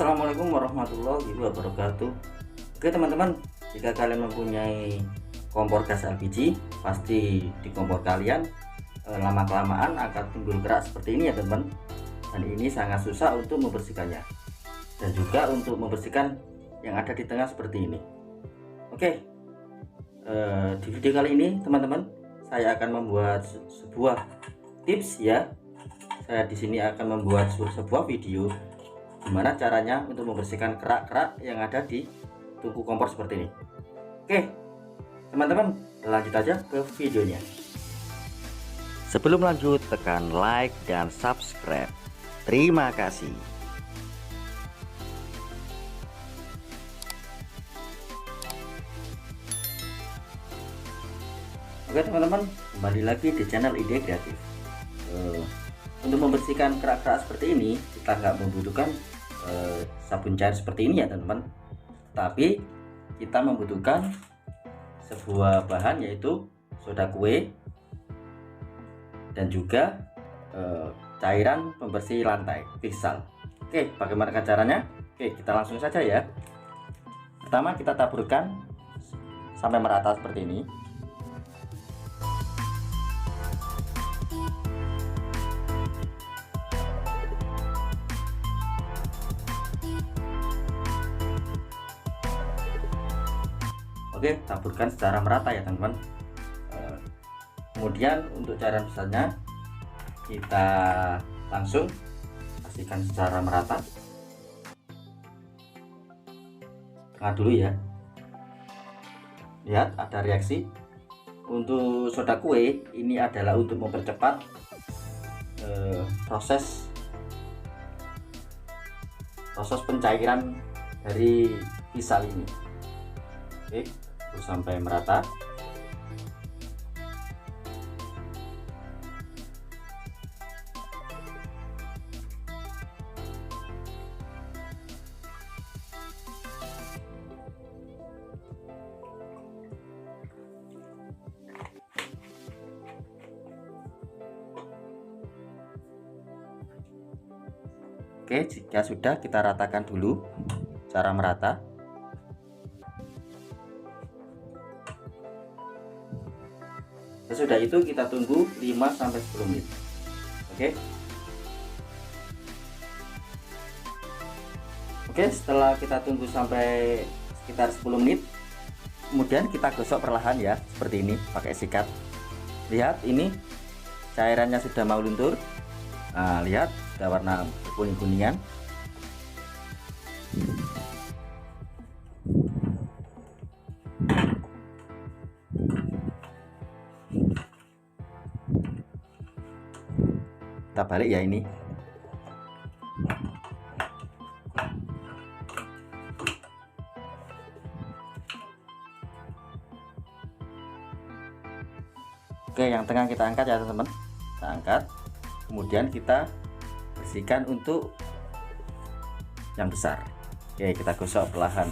Assalamualaikum warahmatullahi wabarakatuh. Oke teman-teman, jika kalian mempunyai kompor gas LPG, pasti di kompor kalian lama-kelamaan akan timbul kerak seperti ini ya teman-teman. Dan ini sangat susah untuk membersihkannya, dan juga untuk membersihkan yang ada di tengah seperti ini. Oke, di video kali ini teman-teman, saya akan membuat sebuah tips ya. Saya di sini akan membuat sebuah video gimana caranya untuk membersihkan kerak-kerak yang ada di tungku kompor seperti ini. Oke teman-teman, lanjut aja ke videonya. Sebelum lanjut, tekan like dan subscribe. Terima kasih. Oke teman-teman, kembali lagi di channel Ide Kreatif. Untuk membersihkan kerak-kerak seperti ini, kita nggak membutuhkan sabun cair seperti ini ya teman-teman, tapi kita membutuhkan sebuah bahan, yaitu soda kue dan juga cairan pembersih lantai Pixal. Oke, bagaimana caranya? Oke, kita langsung saja ya. Pertama kita taburkan sampai merata seperti ini. Oke, taburkan secara merata ya teman-teman. Kemudian untuk cairan besarnya kita langsung kasihkan secara merata. Tengah dulu ya. Lihat ada reaksi. Untuk soda kue ini adalah untuk mempercepat proses pencairan dari pisau ini. Oke, terus sampai merata. Oke, jika sudah, kita ratakan dulu secara merata. Sesudah itu kita tunggu 5-10 menit. Oke, setelah kita tunggu sampai sekitar 10 menit, kemudian kita gosok perlahan ya, seperti ini pakai sikat. Lihat, ini cairannya sudah mau luntur. Nah, lihat sudah warna kuning-kuningan. Kita balik ya ini. Oke, yang tengah kita angkat ya teman-teman. Kita angkat, kemudian kita bersihkan untuk yang besar. Oke, kita gosok perlahan.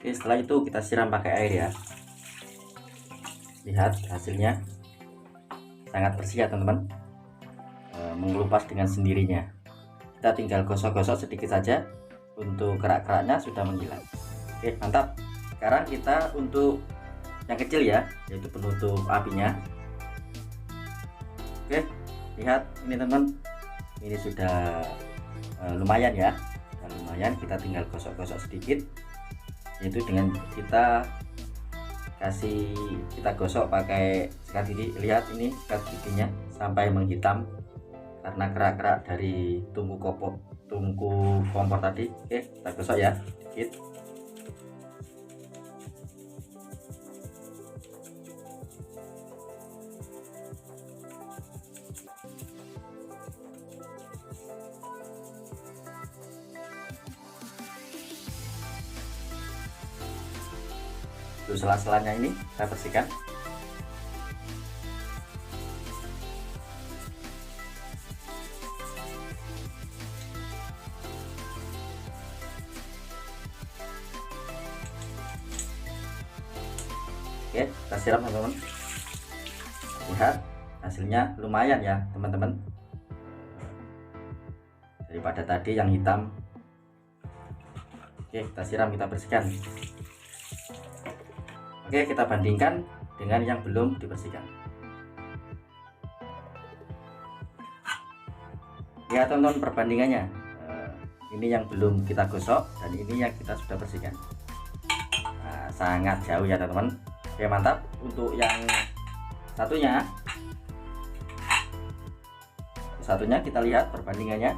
Oke, setelah itu kita siram pakai air ya. Lihat hasilnya sangat bersih ya teman-teman, mengelupas dengan sendirinya. Kita tinggal gosok-gosok sedikit saja, untuk kerak-keraknya sudah menghilang. Oke, mantap. Sekarang kita untuk yang kecil ya, yaitu penutup apinya. Oke, lihat ini teman-teman, ini sudah lumayan ya, lumayan. Kita tinggal gosok-gosok sedikit, yaitu dengan kita kita gosok pakai sikat gigi. Lihat ini sikat giginya sampai menghitam karena kerak-kerak dari tungku kompor tadi. Oke, kita gosok ya dikit. Untuk sela-selanya ini saya bersihkan. Oke, kita siram teman-teman. Lihat hasilnya lumayan ya teman-teman, daripada tadi yang hitam. Oke, kita siram, kita bersihkan. Oke, kita bandingkan dengan yang belum dibersihkan. Lihat teman-teman perbandingannya. Ini yang belum kita gosok dan ini yang kita sudah bersihkan. Nah, sangat jauh ya teman-teman. Oke, mantap. Untuk yang satunya kita lihat perbandingannya.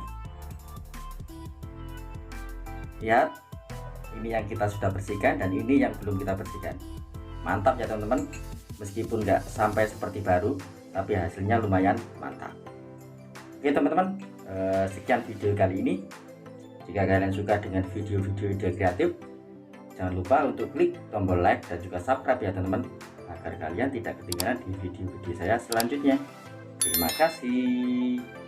Lihat, ini yang kita sudah bersihkan dan ini yang belum kita bersihkan. Mantap ya teman-teman, meskipun nggak sampai seperti baru tapi hasilnya lumayan mantap. Oke teman-teman, sekian video kali ini. Jika kalian suka dengan video-video ide kreatif, jangan lupa untuk klik tombol like dan juga subscribe ya teman-teman, agar kalian tidak ketinggalan di video-video saya selanjutnya. Terima kasih.